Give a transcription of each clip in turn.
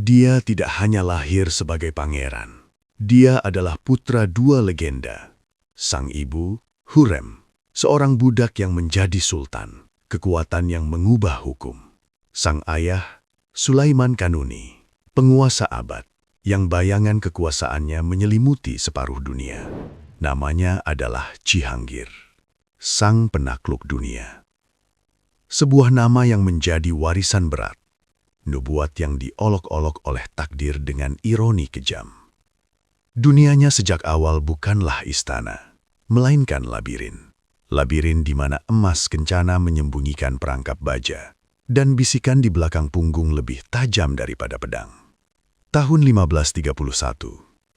Dia tidak hanya lahir sebagai pangeran. Dia adalah putra dua legenda. Sang ibu, Hurrem, seorang budak yang menjadi sultan, kekuatan yang mengubah hukum. Sang ayah, Sulaiman Kanuni, penguasa abad, yang bayangan kekuasaannya menyelimuti separuh dunia. Namanya adalah Jihangir, sang penakluk dunia. Sebuah nama yang menjadi warisan berat. Nubuat yang diolok-olok oleh takdir dengan ironi kejam. Dunianya sejak awal bukanlah istana, melainkan labirin. Labirin di mana emas kencana menyembunyikan perangkap baja, dan bisikan di belakang punggung lebih tajam daripada pedang. Tahun 1531,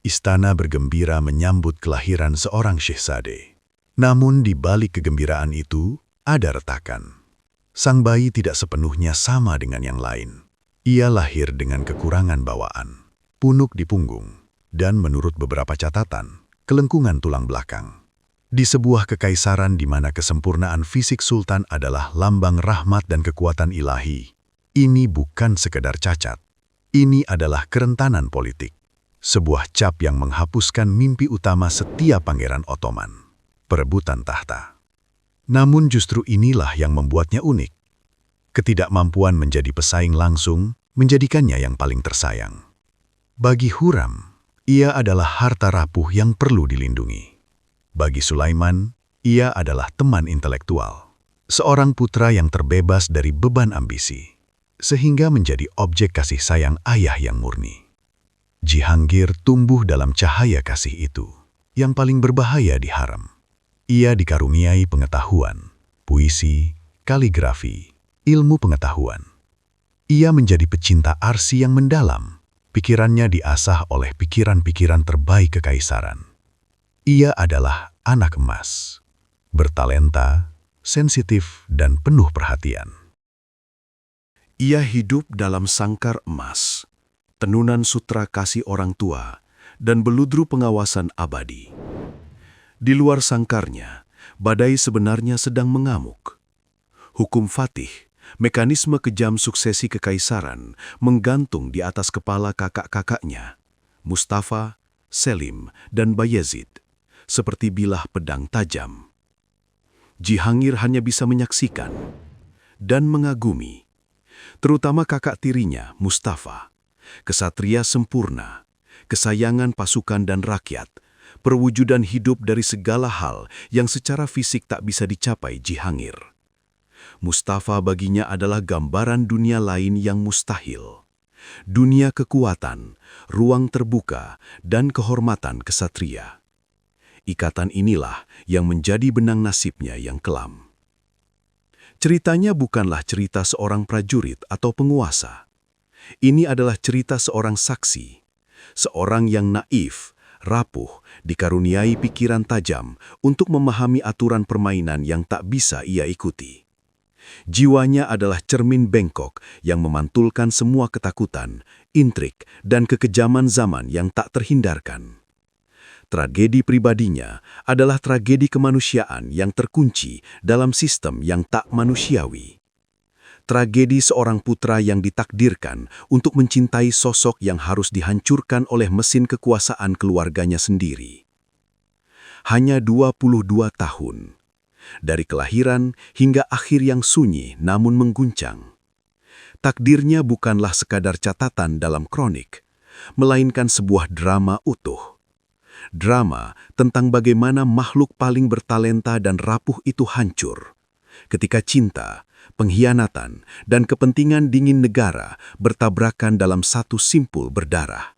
istana bergembira menyambut kelahiran seorang syehzade. Namun di balik kegembiraan itu, ada retakan. Sang bayi tidak sepenuhnya sama dengan yang lain. Ia lahir dengan kekurangan bawaan, punuk di punggung, dan menurut beberapa catatan, kelengkungan tulang belakang. Di sebuah kekaisaran di mana kesempurnaan fisik sultan adalah lambang rahmat dan kekuatan ilahi, ini bukan sekedar cacat. Ini adalah kerentanan politik, sebuah cap yang menghapuskan mimpi utama setiap pangeran Ottoman, perebutan tahta. Namun justru inilah yang membuatnya unik. Ketidakmampuan menjadi pesaing langsung menjadikannya yang paling tersayang. Bagi Hurrem, ia adalah harta rapuh yang perlu dilindungi. Bagi Sulaiman, ia adalah teman intelektual. Seorang putra yang terbebas dari beban ambisi, sehingga menjadi objek kasih sayang ayah yang murni. Jihangir tumbuh dalam cahaya kasih itu, yang paling berbahaya di harem. Ia dikaruniai pengetahuan, puisi, kaligrafi, ilmu pengetahuan. Ia menjadi pecinta arsi yang mendalam. Pikirannya diasah oleh pikiran-pikiran terbaik kekaisaran. Ia adalah anak emas, bertalenta, sensitif, dan penuh perhatian. Ia hidup dalam sangkar emas, tenunan sutra kasih orang tua, dan beludru pengawasan abadi. Di luar sangkarnya, badai sebenarnya sedang mengamuk. Hukum Fatih, mekanisme kejam suksesi kekaisaran, menggantung di atas kepala kakak-kakaknya, Mustafa, Selim, dan Bayezid, seperti bilah pedang tajam. Jihangir hanya bisa menyaksikan dan mengagumi, terutama kakak tirinya, Mustafa, kesatria sempurna, kesayangan pasukan dan rakyat, perwujudan hidup dari segala hal yang secara fisik tak bisa dicapai Jihangir. Mustafa baginya adalah gambaran dunia lain yang mustahil. Dunia kekuatan, ruang terbuka, dan kehormatan kesatria. Ikatan inilah yang menjadi benang nasibnya yang kelam. Ceritanya bukanlah cerita seorang prajurit atau penguasa. Ini adalah cerita seorang saksi, seorang yang naif, rapuh, dikaruniai pikiran tajam untuk memahami aturan permainan yang tak bisa ia ikuti. Jiwanya adalah cermin bengkok yang memantulkan semua ketakutan, intrik, dan kekejaman zaman yang tak terhindarkan. Tragedi pribadinya adalah tragedi kemanusiaan yang terkunci dalam sistem yang tak manusiawi. Tragedi seorang putra yang ditakdirkan untuk mencintai sosok yang harus dihancurkan oleh mesin kekuasaan keluarganya sendiri. Hanya 22 tahun. Dari kelahiran hingga akhir yang sunyi namun mengguncang. Takdirnya bukanlah sekadar catatan dalam kronik, melainkan sebuah drama utuh. Drama tentang bagaimana makhluk paling bertalenta dan rapuh itu hancur, ketika cinta, pengkhianatan, dan kepentingan dingin negara bertabrakan dalam satu simpul berdarah.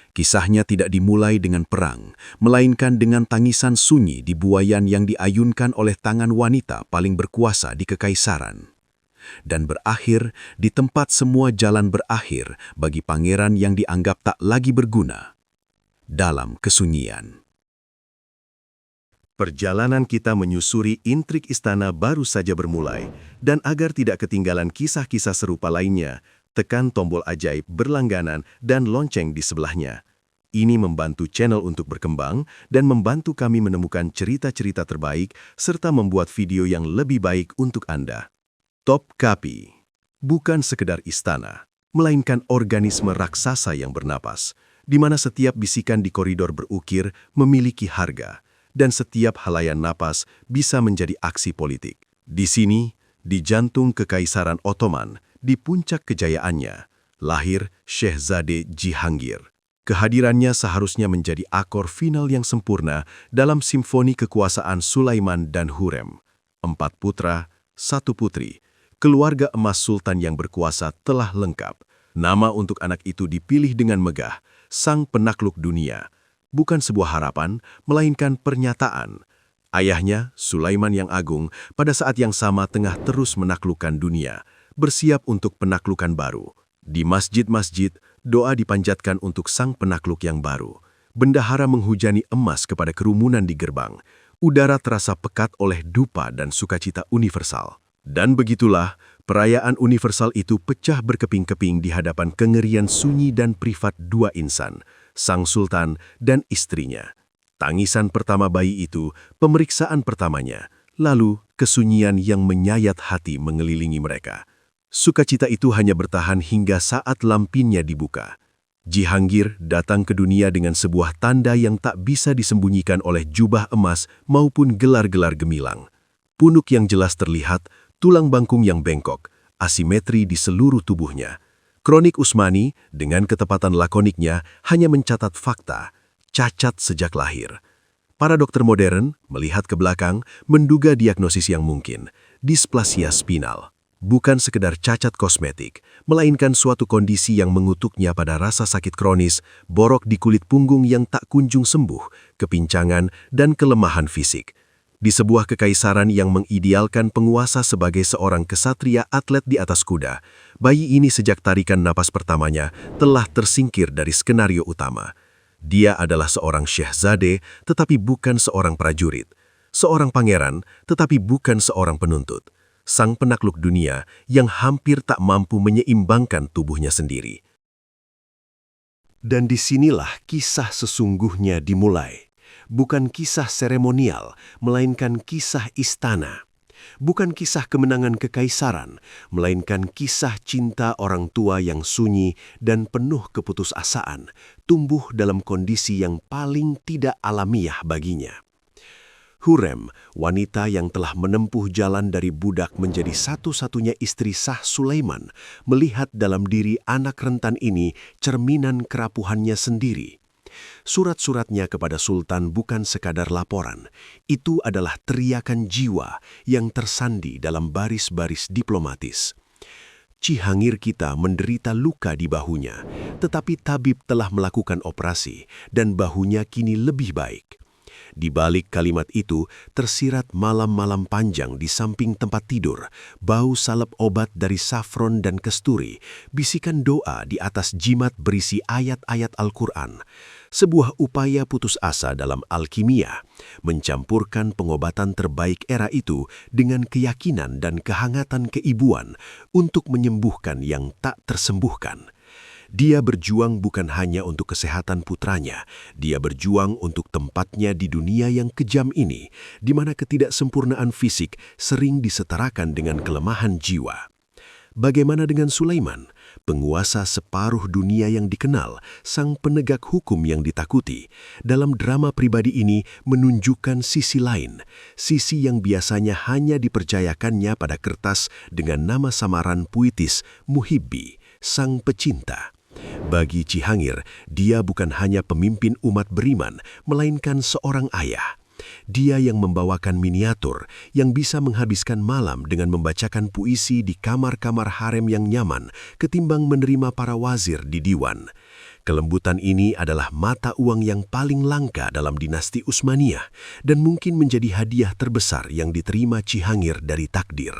Kisahnya tidak dimulai dengan perang, melainkan dengan tangisan sunyi di buayan yang diayunkan oleh tangan wanita paling berkuasa di kekaisaran. Dan berakhir di tempat semua jalan berakhir bagi pangeran yang dianggap tak lagi berguna, dalam kesunyian. Perjalanan kita menyusuri intrik istana baru saja bermulai, dan agar tidak ketinggalan kisah-kisah serupa lainnya, tekan tombol ajaib berlangganan dan lonceng di sebelahnya. Ini membantu channel untuk berkembang dan membantu kami menemukan cerita-cerita terbaik serta membuat video yang lebih baik untuk Anda. Topkapi bukan sekedar istana, melainkan organisme raksasa yang bernapas, di mana setiap bisikan di koridor berukir memiliki harga, dan setiap halayan napas bisa menjadi aksi politik. Di sini, di jantung Kekaisaran Ottoman, di puncak kejayaannya, lahir Syehzade Cihangir. Kehadirannya seharusnya menjadi akor final yang sempurna dalam simfoni kekuasaan Sulaiman dan Hurrem. 4 putra, 1 putri, keluarga emas sultan yang berkuasa telah lengkap. Nama untuk anak itu dipilih dengan megah, Sang Penakluk Dunia. Bukan sebuah harapan, melainkan pernyataan. Ayahnya, Sulaiman yang Agung, pada saat yang sama tengah terus menaklukkan dunia, bersiap untuk penaklukan baru. Di masjid-masjid, doa dipanjatkan untuk Sang Penakluk yang baru. Bendahara menghujani emas kepada kerumunan di gerbang. Udara terasa pekat oleh dupa dan sukacita universal. Dan begitulah, perayaan universal itu pecah berkeping-keping di hadapan kengerian sunyi dan privat dua insan, sang sultan dan istrinya. Tangisan pertama bayi itu, pemeriksaan pertamanya, lalu kesunyian yang menyayat hati mengelilingi mereka. Sukacita itu hanya bertahan hingga saat lampinnya dibuka. Cihangir datang ke dunia dengan sebuah tanda yang tak bisa disembunyikan oleh jubah emas maupun gelar-gelar gemilang. Punuk yang jelas terlihat, tulang bangkung yang bengkok, asimetri di seluruh tubuhnya. Kronik Utsmani, dengan ketepatan lakoniknya, hanya mencatat fakta, cacat sejak lahir. Para dokter modern, melihat ke belakang, menduga diagnosis yang mungkin, displasia spinal. Bukan sekedar cacat kosmetik, melainkan suatu kondisi yang mengutuknya pada rasa sakit kronis, borok di kulit punggung yang tak kunjung sembuh, kepincangan, dan kelemahan fisik. Di sebuah kekaisaran yang mengidealkan penguasa sebagai seorang kesatria atlet di atas kuda, bayi ini sejak tarikan napas pertamanya telah tersingkir dari skenario utama. Dia adalah seorang syehzade, tetapi bukan seorang prajurit. Seorang pangeran, tetapi bukan seorang penuntut. Sang penakluk dunia yang hampir tak mampu menyeimbangkan tubuhnya sendiri. Dan disinilah kisah sesungguhnya dimulai. Bukan kisah seremonial, melainkan kisah istana. Bukan kisah kemenangan kekaisaran, melainkan kisah cinta orang tua yang sunyi dan penuh keputusasaan, tumbuh dalam kondisi yang paling tidak alamiah baginya. Hurrem, wanita yang telah menempuh jalan dari budak menjadi satu-satunya istri sah Sulaiman, melihat dalam diri anak rentan ini cerminan kerapuhannya sendiri. Surat-suratnya kepada Sultan bukan sekadar laporan, itu adalah teriakan jiwa yang tersandi dalam baris-baris diplomatis. Cihangir kita menderita luka di bahunya, tetapi tabib telah melakukan operasi dan bahunya kini lebih baik. Di balik kalimat itu tersirat malam-malam panjang di samping tempat tidur, bau salep obat dari safron dan kesturi, bisikan doa di atas jimat berisi ayat-ayat Al-Quran. Sebuah upaya putus asa dalam alkimia, mencampurkan pengobatan terbaik era itu dengan keyakinan dan kehangatan keibuan untuk menyembuhkan yang tak tersembuhkan. Dia berjuang bukan hanya untuk kesehatan putranya, dia berjuang untuk tempatnya di dunia yang kejam ini, di mana ketidaksempurnaan fisik sering disetarakan dengan kelemahan jiwa. Bagaimana dengan Sulaiman, penguasa separuh dunia yang dikenal, sang penegak hukum yang ditakuti? Dalam drama pribadi ini menunjukkan sisi lain, sisi yang biasanya hanya dipercayakannya pada kertas dengan nama samaran puitis Muhibbi, sang pecinta. Bagi Cihangir, dia bukan hanya pemimpin umat beriman, melainkan seorang ayah. Dia yang membawakan miniatur, yang bisa menghabiskan malam dengan membacakan puisi di kamar-kamar harem yang nyaman, ketimbang menerima para wazir di diwan. Kelembutan ini adalah mata uang yang paling langka dalam dinasti Utsmaniyah, dan mungkin menjadi hadiah terbesar yang diterima Cihangir dari takdir.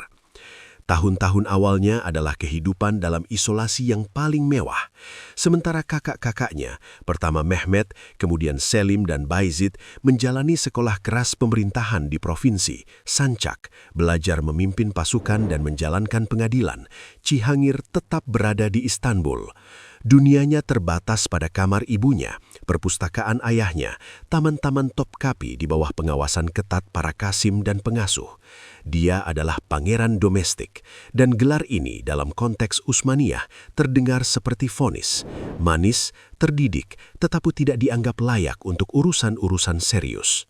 Tahun-tahun awalnya adalah kehidupan dalam isolasi yang paling mewah. Sementara kakak-kakaknya, pertama Mehmet, kemudian Selim dan Bayezid, menjalani sekolah keras pemerintahan di provinsi, Sancak, belajar memimpin pasukan dan menjalankan pengadilan. Cihangir tetap berada di Istanbul. Dunianya terbatas pada kamar ibunya, perpustakaan ayahnya, taman-taman Topkapi di bawah pengawasan ketat para kasim dan pengasuh. Dia adalah pangeran domestik, dan gelar ini dalam konteks Utsmaniyah terdengar seperti vonis, manis, terdidik, tetapi tidak dianggap layak untuk urusan-urusan serius.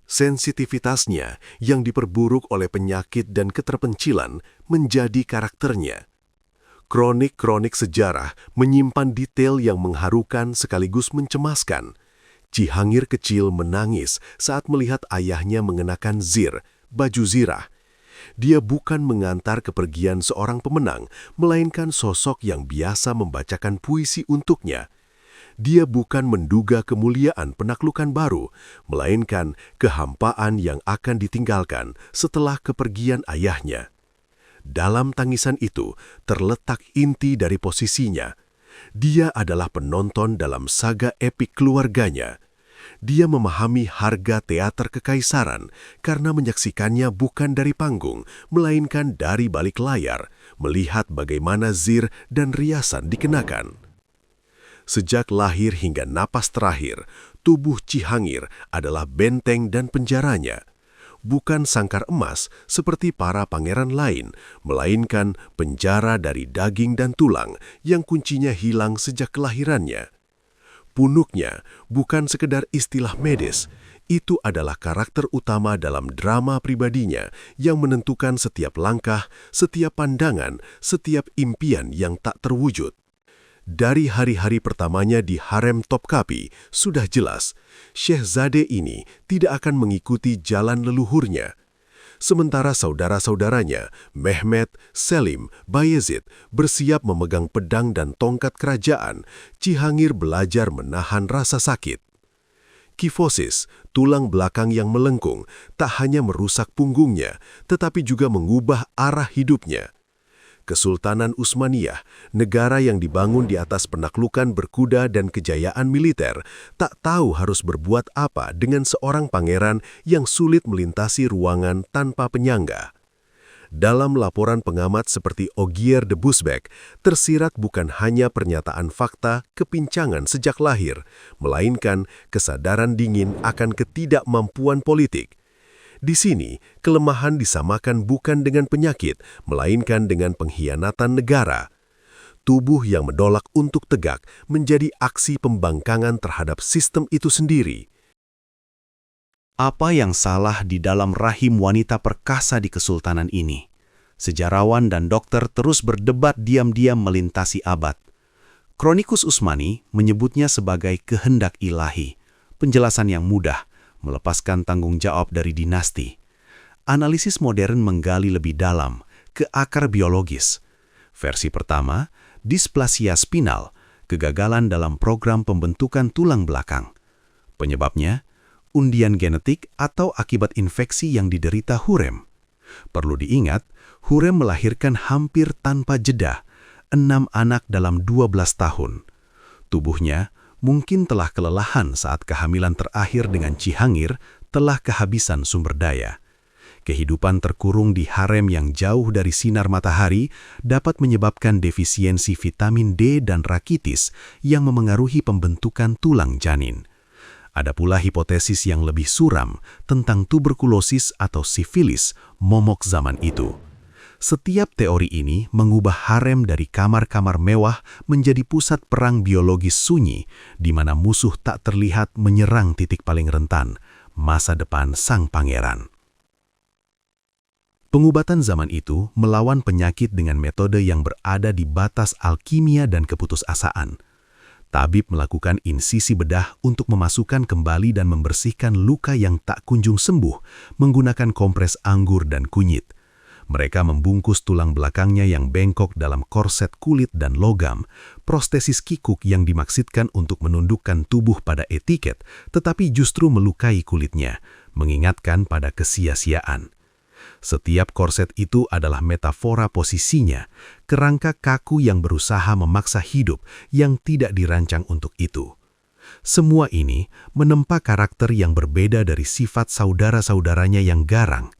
Sensitivitasnya yang diperburuk oleh penyakit dan keterpencilan menjadi karakternya. Kronik-kronik sejarah menyimpan detail yang mengharukan sekaligus mencemaskan. Cihangir kecil menangis saat melihat ayahnya mengenakan zir, baju zirah. Dia bukan mengantar kepergian seorang pemenang, melainkan sosok yang biasa membacakan puisi untuknya. Dia bukan menduga kemuliaan penaklukan baru, melainkan kehampaan yang akan ditinggalkan setelah kepergian ayahnya. Dalam tangisan itu terletak inti dari posisinya. Dia adalah penonton dalam saga epik keluarganya. Dia memahami harga teater kekaisaran karena menyaksikannya bukan dari panggung, melainkan dari balik layar, melihat bagaimana zir dan riasan dikenakan. Sejak lahir hingga napas terakhir, tubuh Cihangir adalah benteng dan penjaranya. Bukan sangkar emas seperti para pangeran lain, melainkan penjara dari daging dan tulang yang kuncinya hilang sejak kelahirannya. Punuknya bukan sekedar istilah medis, itu adalah karakter utama dalam drama pribadinya yang menentukan setiap langkah, setiap pandangan, setiap impian yang tak terwujud. Dari hari-hari pertamanya di harem Topkapi, sudah jelas, Syehzade ini tidak akan mengikuti jalan leluhurnya. Sementara saudara-saudaranya, Mehmet, Selim, Bayezid, bersiap memegang pedang dan tongkat kerajaan, Cihangir belajar menahan rasa sakit. Kifosis, tulang belakang yang melengkung, tak hanya merusak punggungnya, tetapi juga mengubah arah hidupnya. Kesultanan Utsmaniyah, negara yang dibangun di atas penaklukan berkuda dan kejayaan militer, tak tahu harus berbuat apa dengan seorang pangeran yang sulit melintasi ruangan tanpa penyangga. Dalam laporan pengamat seperti Ogier de Busbecq, tersirat bukan hanya pernyataan fakta kepincangan sejak lahir, melainkan kesadaran dingin akan ketidakmampuan politik. Di sini, kelemahan disamakan bukan dengan penyakit, melainkan dengan pengkhianatan negara. Tubuh yang menolak untuk tegak menjadi aksi pembangkangan terhadap sistem itu sendiri. Apa yang salah di dalam rahim wanita perkasa di kesultanan ini? Sejarawan dan dokter terus berdebat diam-diam melintasi abad. Kronikus Utsmani menyebutnya sebagai kehendak ilahi, penjelasan yang mudah, melepaskan tanggung jawab dari dinasti. Analisis modern menggali lebih dalam, ke akar biologis. Versi pertama, displasia spinal, kegagalan dalam program pembentukan tulang belakang. Penyebabnya, undian genetik atau akibat infeksi yang diderita Hurrem. Perlu diingat, Hurrem melahirkan hampir tanpa jeda, 6 anak dalam 12 tahun. Tubuhnya mungkin telah kelelahan saat kehamilan terakhir dengan Cihangir telah kehabisan sumber daya. Kehidupan terkurung di harem yang jauh dari sinar matahari dapat menyebabkan defisiensi vitamin D dan rakitis yang memengaruhi pembentukan tulang janin. Ada pula hipotesis yang lebih suram tentang tuberkulosis atau sifilis momok zaman itu. Setiap teori ini mengubah harem dari kamar-kamar mewah menjadi pusat perang biologis sunyi, di mana musuh tak terlihat menyerang titik paling rentan, masa depan sang pangeran. Pengobatan zaman itu melawan penyakit dengan metode yang berada di batas alkimia dan keputusasaan. Tabib melakukan insisi bedah untuk memasukkan kembali dan membersihkan luka yang tak kunjung sembuh menggunakan kompres anggur dan kunyit. Mereka membungkus tulang belakangnya yang bengkok dalam korset kulit dan logam, prostesis kikuk yang dimaksudkan untuk menundukkan tubuh pada etiket, tetapi justru melukai kulitnya, mengingatkan pada kesia-siaan. Setiap korset itu adalah metafora posisinya, kerangka kaku yang berusaha memaksa hidup yang tidak dirancang untuk itu. Semua ini menempa karakter yang berbeda dari sifat saudara-saudaranya yang garang.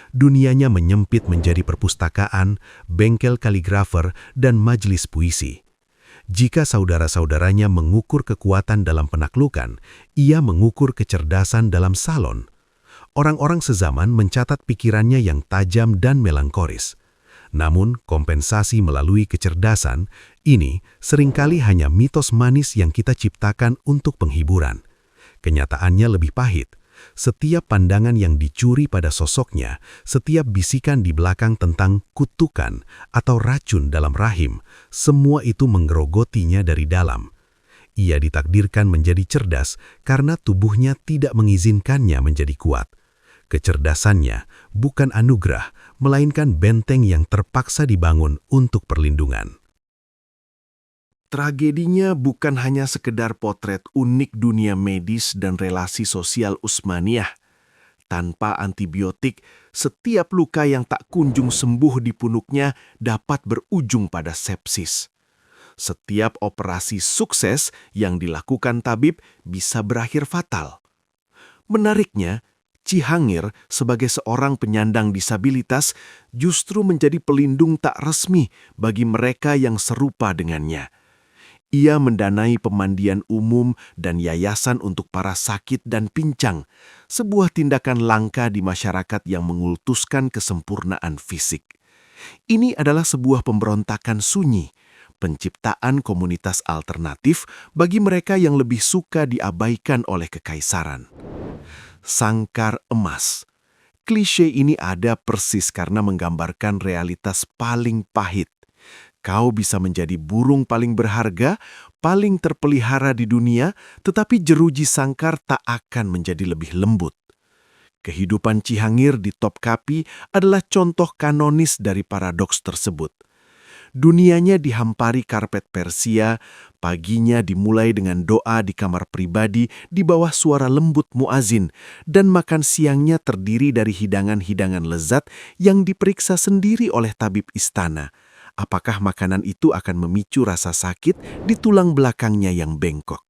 Dunianya menyempit menjadi perpustakaan, bengkel kaligrafer, dan majelis puisi. Jika saudara-saudaranya mengukur kekuatan dalam penaklukan, ia mengukur kecerdasan dalam salon. Orang-orang sezaman mencatat pikirannya yang tajam dan melankolis. Namun, kompensasi melalui kecerdasan, ini seringkali hanya mitos manis yang kita ciptakan untuk penghiburan. Kenyataannya lebih pahit. Setiap pandangan yang dicuri pada sosoknya, setiap bisikan di belakang tentang kutukan atau racun dalam rahim, semua itu menggerogotinya dari dalam. Ia ditakdirkan menjadi cerdas karena tubuhnya tidak mengizinkannya menjadi kuat. Kecerdasannya bukan anugerah, melainkan benteng yang terpaksa dibangun untuk perlindungan. Tragedinya bukan hanya sekedar potret unik dunia medis dan relasi sosial Utsmaniyah. Tanpa antibiotik, setiap luka yang tak kunjung sembuh di punuknya dapat berujung pada sepsis. Setiap operasi sukses yang dilakukan tabib bisa berakhir fatal. Menariknya, Cihangir sebagai seorang penyandang disabilitas justru menjadi pelindung tak resmi bagi mereka yang serupa dengannya. Ia mendanai pemandian umum dan yayasan untuk para sakit dan pincang, sebuah tindakan langka di masyarakat yang mengultuskan kesempurnaan fisik. Ini adalah sebuah pemberontakan sunyi, penciptaan komunitas alternatif bagi mereka yang lebih suka diabaikan oleh kekaisaran. Sangkar emas. Klise ini ada persis karena menggambarkan realitas paling pahit. Kau bisa menjadi burung paling berharga, paling terpelihara di dunia, tetapi jeruji sangkar tak akan menjadi lebih lembut. Kehidupan Cihangir di Topkapi adalah contoh kanonis dari paradoks tersebut. Dunianya dihampari karpet Persia, paginya dimulai dengan doa di kamar pribadi di bawah suara lembut muazin, dan makan siangnya terdiri dari hidangan-hidangan lezat yang diperiksa sendiri oleh tabib istana. Apakah makanan itu akan memicu rasa sakit di tulang belakangnya yang bengkok?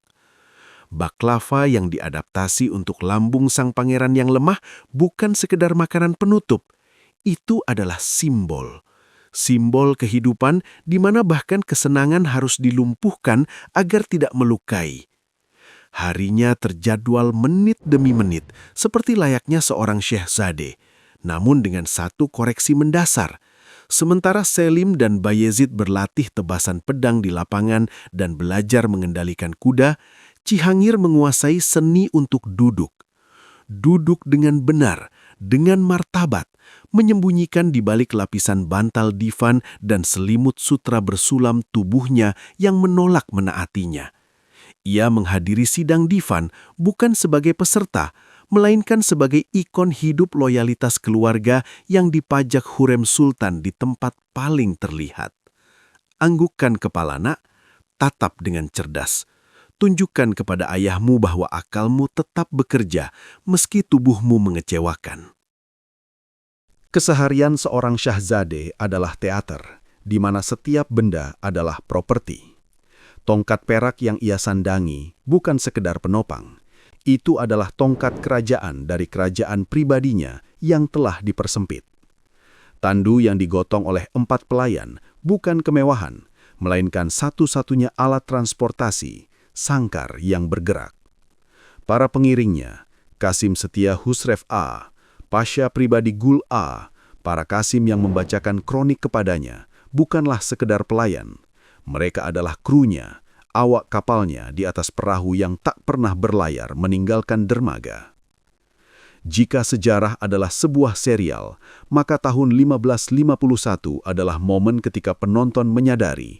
Baklava yang diadaptasi untuk lambung sang pangeran yang lemah bukan sekedar makanan penutup. Itu adalah simbol. Simbol kehidupan di mana bahkan kesenangan harus dilumpuhkan agar tidak melukai. Harinya terjadwal menit demi menit, seperti layaknya seorang syehzade, namun dengan satu koreksi mendasar. Sementara Selim dan Bayezid berlatih tebasan pedang di lapangan dan belajar mengendalikan kuda, Cihangir menguasai seni untuk duduk. Duduk dengan benar, dengan martabat, menyembunyikan di balik lapisan bantal divan dan selimut sutra bersulam tubuhnya yang menolak menaatinya. Ia menghadiri sidang divan bukan sebagai peserta, melainkan sebagai ikon hidup loyalitas keluarga yang dipajak Hurrem Sultan di tempat paling terlihat. Anggukkan kepala nak, tatap dengan cerdas. Tunjukkan kepada ayahmu bahwa akalmu tetap bekerja meski tubuhmu mengecewakan. Keseharian seorang syahzade adalah teater, di mana setiap benda adalah properti. Tongkat perak yang ia sandangi bukan sekedar penopang. Itu adalah tongkat kerajaan dari kerajaan pribadinya yang telah dipersempit. Tandu yang digotong oleh 4 pelayan bukan kemewahan, melainkan satu-satunya alat transportasi, sangkar yang bergerak. Para pengiringnya, Kasim Setia Husref A, Pasha pribadi Gul A, para Kasim yang membacakan kronik kepadanya, bukanlah sekedar pelayan. Mereka adalah krunya, awak kapalnya di atas perahu yang tak pernah berlayar meninggalkan dermaga. Jika sejarah adalah sebuah serial, maka tahun 1551 adalah momen ketika penonton menyadari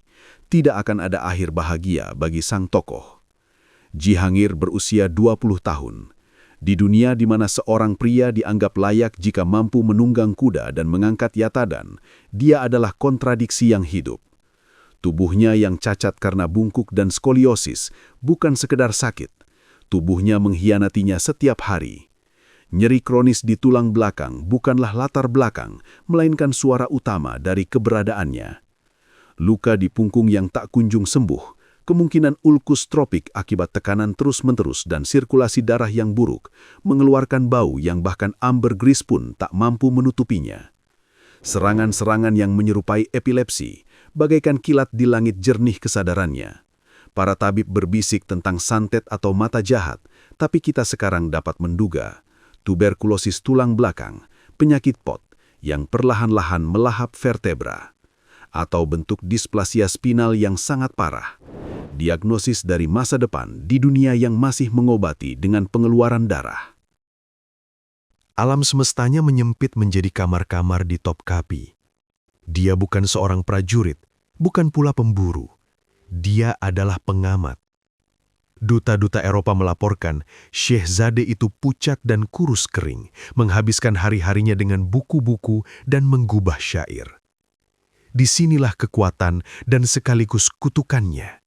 tidak akan ada akhir bahagia bagi sang tokoh. Cihangir berusia 20 tahun. Di dunia di mana seorang pria dianggap layak jika mampu menunggang kuda dan mengangkat yatadan, dia adalah kontradiksi yang hidup. Tubuhnya yang cacat karena bungkuk dan skoliosis bukan sekedar sakit. Tubuhnya mengkhianatinya setiap hari. Nyeri kronis di tulang belakang bukanlah latar belakang, melainkan suara utama dari keberadaannya. Luka di punggung yang tak kunjung sembuh, kemungkinan ulkus tropik akibat tekanan terus-menerus dan sirkulasi darah yang buruk, mengeluarkan bau yang bahkan ambergris pun tak mampu menutupinya. Serangan-serangan yang menyerupai epilepsi, bagaikan kilat di langit jernih kesadarannya. Para tabib berbisik tentang santet atau mata jahat, tapi kita sekarang dapat menduga tuberkulosis tulang belakang, penyakit POT yang perlahan-lahan melahap vertebra, atau bentuk displasia spinal yang sangat parah. Diagnosis dari masa depan di dunia yang masih mengobati dengan pengeluaran darah. Alam semestanya menyempit menjadi kamar-kamar di Topkapi. Dia bukan seorang prajurit, bukan pula pemburu. Dia adalah pengamat. Duta-duta Eropa melaporkan Syehzade itu pucat dan kurus kering, menghabiskan hari-harinya dengan buku-buku dan menggubah syair. Disinilah kekuatan dan sekaligus kutukannya.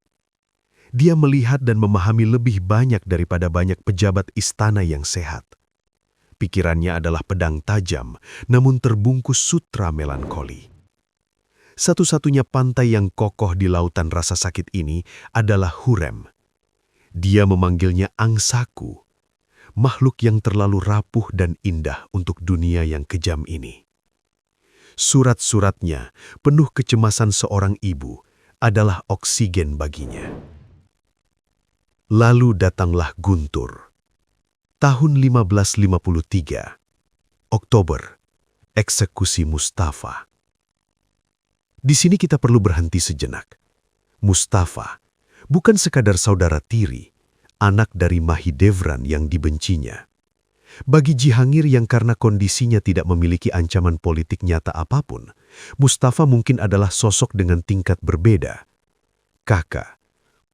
Dia melihat dan memahami lebih banyak daripada banyak pejabat istana yang sehat. Pikirannya adalah pedang tajam, namun terbungkus sutra melankoli. Satu-satunya pantai yang kokoh di lautan rasa sakit ini adalah Hurrem. Dia memanggilnya angsaku, makhluk yang terlalu rapuh dan indah untuk dunia yang kejam ini. Surat-suratnya, penuh kecemasan seorang ibu, adalah oksigen baginya. Lalu datanglah Guntur. Tahun 1553, Oktober, eksekusi Mustafa. Di sini kita perlu berhenti sejenak. Mustafa bukan sekadar saudara tiri, anak dari Mahidevran yang dibencinya. Bagi Jihangir yang karena kondisinya tidak memiliki ancaman politik nyata apapun, Mustafa mungkin adalah sosok dengan tingkat berbeda. Kakak,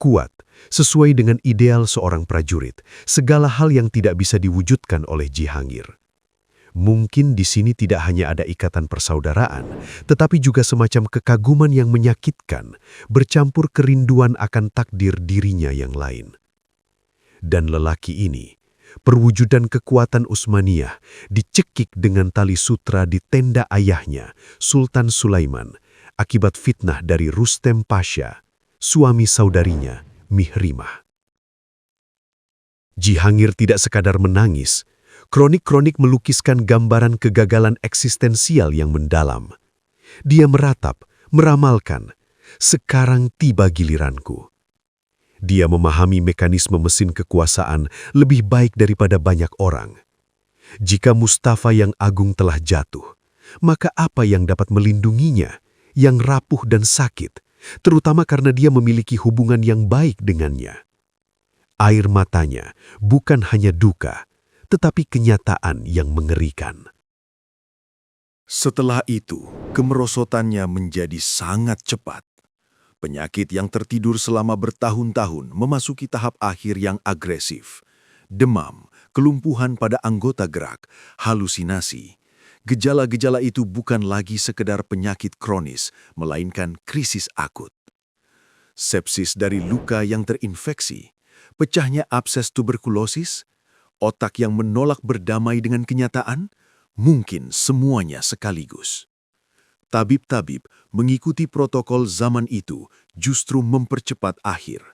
kuat, sesuai dengan ideal seorang prajurit, segala hal yang tidak bisa diwujudkan oleh Jihangir. Mungkin di sini tidak hanya ada ikatan persaudaraan, tetapi juga semacam kekaguman yang menyakitkan, bercampur kerinduan akan takdir dirinya yang lain. Dan lelaki ini, perwujudan kekuatan Utsmaniyah, dicekik dengan tali sutra di tenda ayahnya, Sultan Sulaiman, akibat fitnah dari Rustem Pasha, suami saudarinya, Mihrimah. Jihangir tidak sekadar menangis, kronik-kronik melukiskan gambaran kegagalan eksistensial yang mendalam. Dia meratap, meramalkan, sekarang tiba giliranku. Dia memahami mekanisme mesin kekuasaan lebih baik daripada banyak orang. Jika Mustafa yang agung telah jatuh, maka apa yang dapat melindunginya, yang rapuh dan sakit, terutama karena dia memiliki hubungan yang baik dengannya? Air matanya bukan hanya duka, tetapi kenyataan yang mengerikan. Setelah itu, kemerosotannya menjadi sangat cepat. Penyakit yang tertidur selama bertahun-tahun memasuki tahap akhir yang agresif. Demam, kelumpuhan pada anggota gerak, halusinasi. Gejala-gejala itu bukan lagi sekedar penyakit kronis, melainkan krisis akut. Sepsis dari luka yang terinfeksi, pecahnya abses tuberkulosis, otak yang menolak berdamai dengan kenyataan, mungkin semuanya sekaligus. Tabib-tabib mengikuti protokol zaman itu justru mempercepat akhir.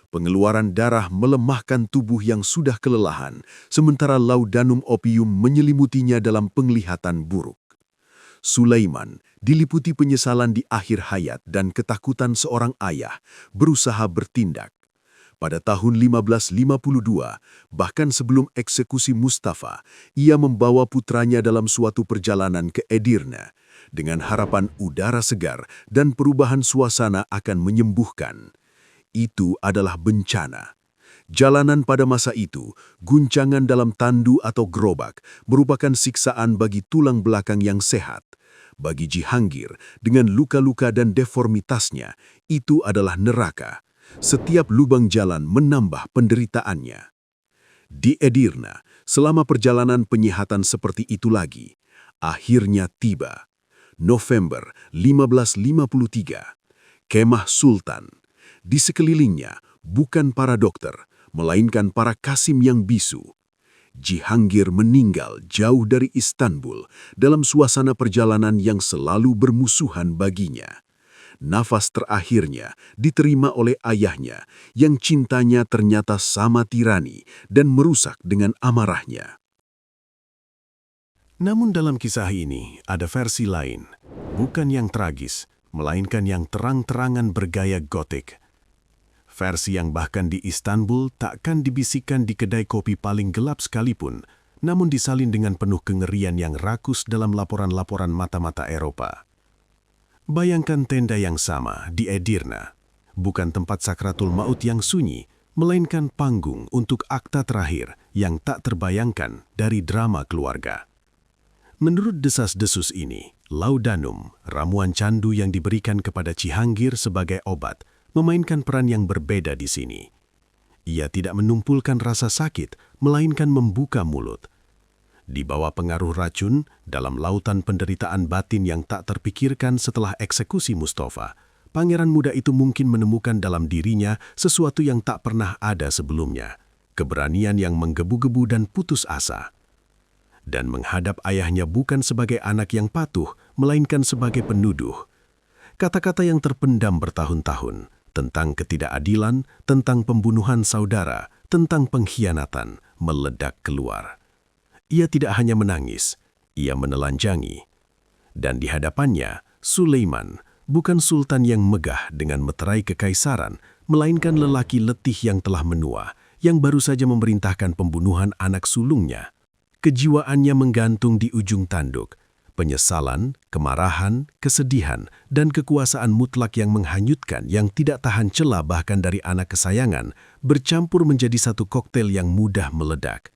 Pengeluaran darah melemahkan tubuh yang sudah kelelahan, sementara laudanum opium menyelimutinya dalam penglihatan buruk. Sulaiman diliputi penyesalan di akhir hayat dan ketakutan seorang ayah berusaha bertindak. Pada tahun 1552, bahkan sebelum eksekusi Mustafa, ia membawa putranya dalam suatu perjalanan ke Edirne, dengan harapan udara segar dan perubahan suasana akan menyembuhkan. Itu adalah bencana. Jalanan pada masa itu, guncangan dalam tandu atau gerobak, merupakan siksaan bagi tulang belakang yang sehat. Bagi Jihangir, dengan luka-luka dan deformitasnya, itu adalah neraka. Setiap lubang jalan menambah penderitaannya. Di Edirne, selama perjalanan penyihatan seperti itu lagi, akhirnya tiba. November 1553, kemah Sultan. Di sekelilingnya bukan para dokter, melainkan para kasim yang bisu. Jihangir meninggal jauh dari Istanbul dalam suasana perjalanan yang selalu bermusuhan baginya. Nafas terakhirnya diterima oleh ayahnya yang cintanya ternyata sama tirani dan merusak dengan amarahnya. Namun dalam kisah ini ada versi lain, bukan yang tragis, melainkan yang terang-terangan bergaya gotik. Versi yang bahkan di Istanbul takkan dibisikkan di kedai kopi paling gelap sekalipun, namun disalin dengan penuh kengerian yang rakus dalam laporan-laporan mata-mata Eropa. Bayangkan tenda yang sama di Edirne, bukan tempat sakratul maut yang sunyi, melainkan panggung untuk akta terakhir yang tak terbayangkan dari drama keluarga. Menurut desas-desus ini, laudanum, ramuan candu yang diberikan kepada Cihanggir sebagai obat, memainkan peran yang berbeda di sini. Ia tidak menumpulkan rasa sakit, melainkan membuka mulut. Di bawah pengaruh racun, dalam lautan penderitaan batin yang tak terpikirkan setelah eksekusi Mustafa, pangeran muda itu mungkin menemukan dalam dirinya sesuatu yang tak pernah ada sebelumnya, keberanian yang menggebu-gebu dan putus asa. Dan menghadap ayahnya bukan sebagai anak yang patuh, melainkan sebagai penuduh. Kata-kata yang terpendam bertahun-tahun, tentang ketidakadilan, tentang pembunuhan saudara, tentang pengkhianatan, meledak keluar. Ia tidak hanya menangis, ia menelanjangi. Dan di hadapannya, Sulaiman, bukan sultan yang megah dengan meterai kekaisaran, melainkan lelaki letih yang telah menua, yang baru saja memerintahkan pembunuhan anak sulungnya. Kejiwaannya menggantung di ujung tanduk. Penyesalan, kemarahan, kesedihan, dan kekuasaan mutlak yang menghanyutkan yang tidak tahan celah bahkan dari anak kesayangan bercampur menjadi satu koktail yang mudah meledak.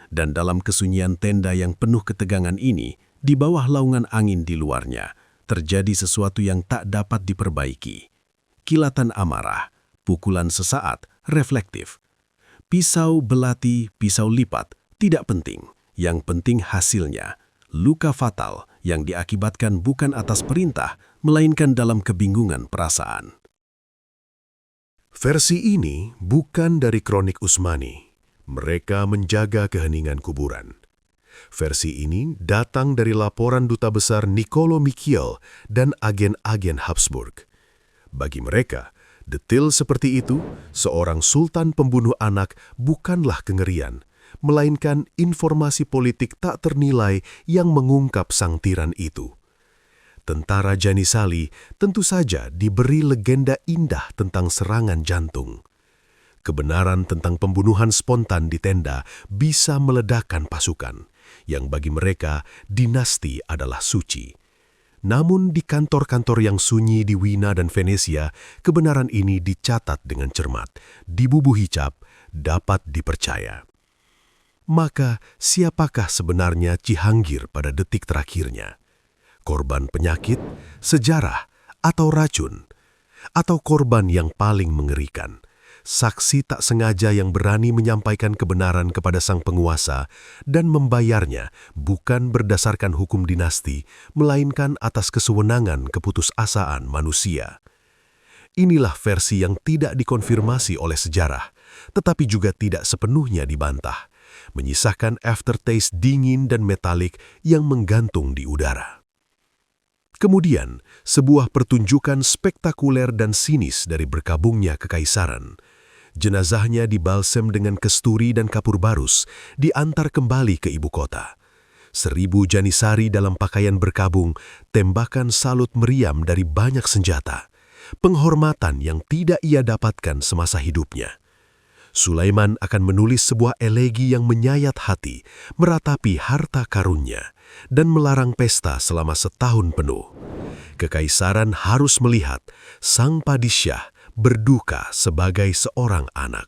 Dan dalam kesunyian tenda yang penuh ketegangan ini, di bawah laungan angin di luarnya, terjadi sesuatu yang tak dapat diperbaiki. Kilatan amarah, pukulan sesaat, reflektif. Pisau belati, pisau lipat, tidak penting. Yang penting hasilnya. Luka fatal yang diakibatkan bukan atas perintah, melainkan dalam kebingungan perasaan. Versi ini bukan dari kronik Utsmani. Mereka menjaga keheningan kuburan. Versi ini datang dari laporan Duta Besar Niccolo Michiel dan agen-agen Habsburg. Bagi mereka, detil seperti itu, seorang sultan pembunuh anak bukanlah kengerian, melainkan informasi politik tak ternilai yang mengungkap sang tiran itu. Tentara Janissary tentu saja diberi legenda indah tentang serangan jantung. Kebenaran tentang pembunuhan spontan di tenda bisa meledakkan pasukan, yang bagi mereka dinasti adalah suci. Namun di kantor-kantor yang sunyi di Wina dan Venesia, kebenaran ini dicatat dengan cermat, dibubuhi cap, dapat dipercaya. Maka siapakah sebenarnya Cihanggir pada detik terakhirnya? Korban penyakit, sejarah, atau racun? Atau korban yang paling mengerikan? Saksi tak sengaja yang berani menyampaikan kebenaran kepada sang penguasa dan membayarnya bukan berdasarkan hukum dinasti, melainkan atas kesewenangan keputusasaan manusia. Inilah versi yang tidak dikonfirmasi oleh sejarah, tetapi juga tidak sepenuhnya dibantah, menyisahkan aftertaste dingin dan metalik yang menggantung di udara. Kemudian, sebuah pertunjukan spektakuler dan sinis dari berkabungnya kekaisaran. Jenazahnya dibalsem dengan kesturi dan kapur barus, diantar kembali ke ibu kota. 1000 Janissary dalam pakaian berkabung, tembakan salut meriam dari banyak senjata. Penghormatan yang tidak ia dapatkan semasa hidupnya. Sulaiman akan menulis sebuah elegi yang menyayat hati, meratapi harta karunnya, dan melarang pesta selama setahun penuh. Kekaisaran harus melihat sang padishah berduka sebagai seorang anak.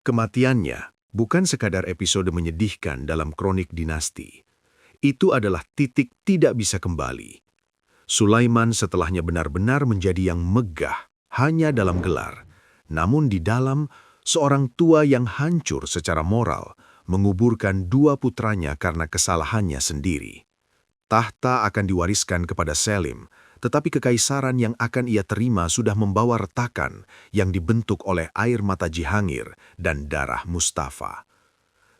Kematiannya bukan sekadar episode menyedihkan dalam kronik dinasti. Itu adalah titik tidak bisa kembali. Sulaiman setelahnya benar-benar menjadi yang megah hanya dalam gelar, namun di dalam seorang tua yang hancur secara moral, menguburkan 2 putranya karena kesalahannya sendiri. Tahta akan diwariskan kepada Selim, tetapi kekaisaran yang akan ia terima sudah membawa retakan yang dibentuk oleh air mata Cihanggir dan darah Mustafa.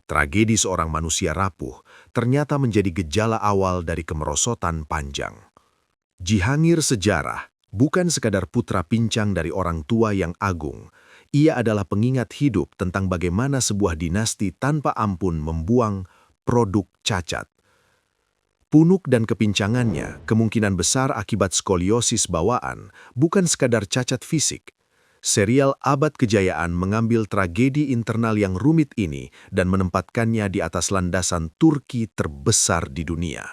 Tragedi seorang manusia rapuh ternyata menjadi gejala awal dari kemerosotan panjang. Cihanggir sejarah bukan sekadar putra pincang dari orang tua yang agung. Ia adalah pengingat hidup tentang bagaimana sebuah dinasti tanpa ampun membuang produk cacat. Punuk dan kepincangannya kemungkinan besar akibat skoliosis bawaan, bukan sekadar cacat fisik. Serial Abad Kejayaan mengambil tragedi internal yang rumit ini dan menempatkannya di atas landasan Turki terbesar di dunia.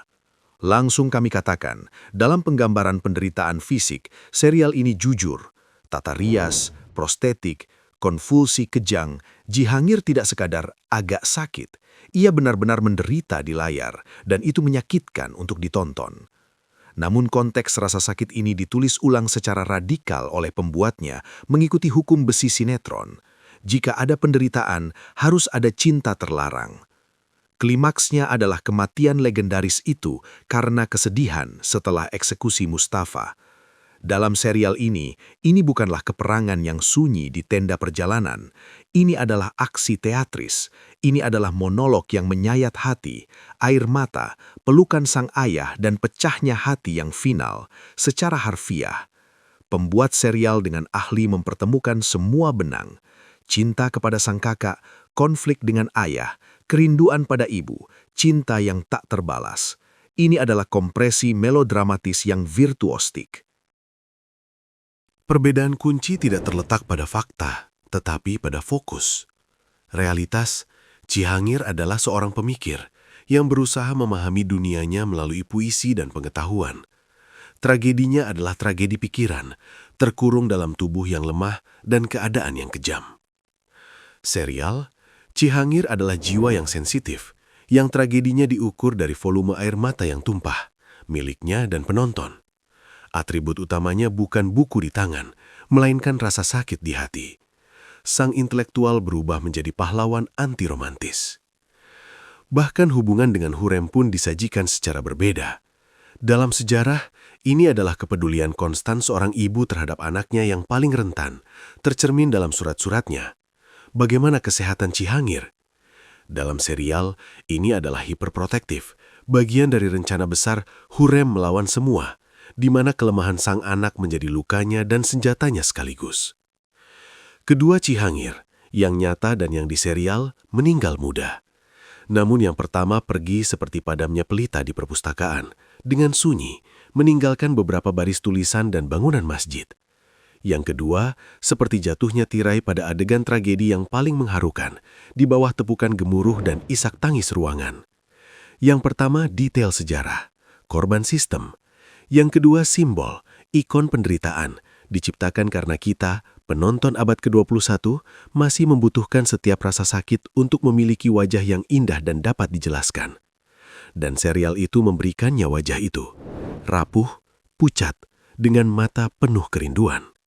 Langsung kami katakan, dalam penggambaran penderitaan fisik, serial ini jujur. Tata rias, prostetik, konvulsi kejang, Jihangir tidak sekadar agak sakit. Ia benar-benar menderita di layar, dan itu menyakitkan untuk ditonton. Namun konteks rasa sakit ini ditulis ulang secara radikal oleh pembuatnya mengikuti hukum besi sinetron. Jika ada penderitaan, harus ada cinta terlarang. Klimaksnya adalah kematian legendaris itu karena kesedihan setelah eksekusi Mustafa. Dalam serial ini bukanlah keperangan yang sunyi di tenda perjalanan. Ini adalah aksi teatris. Ini adalah monolog yang menyayat hati, air mata, pelukan sang ayah dan pecahnya hati yang final. Secara harfiah, pembuat serial dengan ahli mempertemukan semua benang. Cinta kepada sang kakak, konflik dengan ayah, kerinduan pada ibu, cinta yang tak terbalas. Ini adalah kompresi melodramatis yang virtuostik. Perbedaan kunci tidak terletak pada fakta, tetapi pada fokus. Realitas, Jihangir adalah seorang pemikir yang berusaha memahami dunianya melalui puisi dan pengetahuan. Tragedinya adalah tragedi pikiran, terkurung dalam tubuh yang lemah dan keadaan yang kejam. Serial, Jihangir adalah jiwa yang sensitif, yang tragedinya diukur dari volume air mata yang tumpah, miliknya dan penonton. Atribut utamanya bukan buku di tangan, melainkan rasa sakit di hati. Sang intelektual berubah menjadi pahlawan anti-romantis. Bahkan hubungan dengan Hurrem pun disajikan secara berbeda. Dalam sejarah, ini adalah kepedulian konstan seorang ibu terhadap anaknya yang paling rentan, tercermin dalam surat-suratnya. Bagaimana kesehatan Jihangir? Dalam serial, ini adalah hiperprotektif, bagian dari rencana besar Hurrem melawan semua, di mana kelemahan sang anak menjadi lukanya dan senjatanya sekaligus. Kedua Jihangir, yang nyata dan yang di serial, meninggal muda. Namun yang pertama pergi seperti padamnya pelita di perpustakaan, dengan sunyi, meninggalkan beberapa baris tulisan dan bangunan masjid. Yang kedua, seperti jatuhnya tirai pada adegan tragedi yang paling mengharukan, di bawah tepukan gemuruh dan isak tangis ruangan. Yang pertama, detail sejarah, korban sistem. Yang kedua, simbol, ikon penderitaan, diciptakan karena kita, penonton abad ke-21, masih membutuhkan setiap rasa sakit untuk memiliki wajah yang indah dan dapat dijelaskan. Dan serial itu memberikannya wajah itu, rapuh, pucat, dengan mata penuh kerinduan.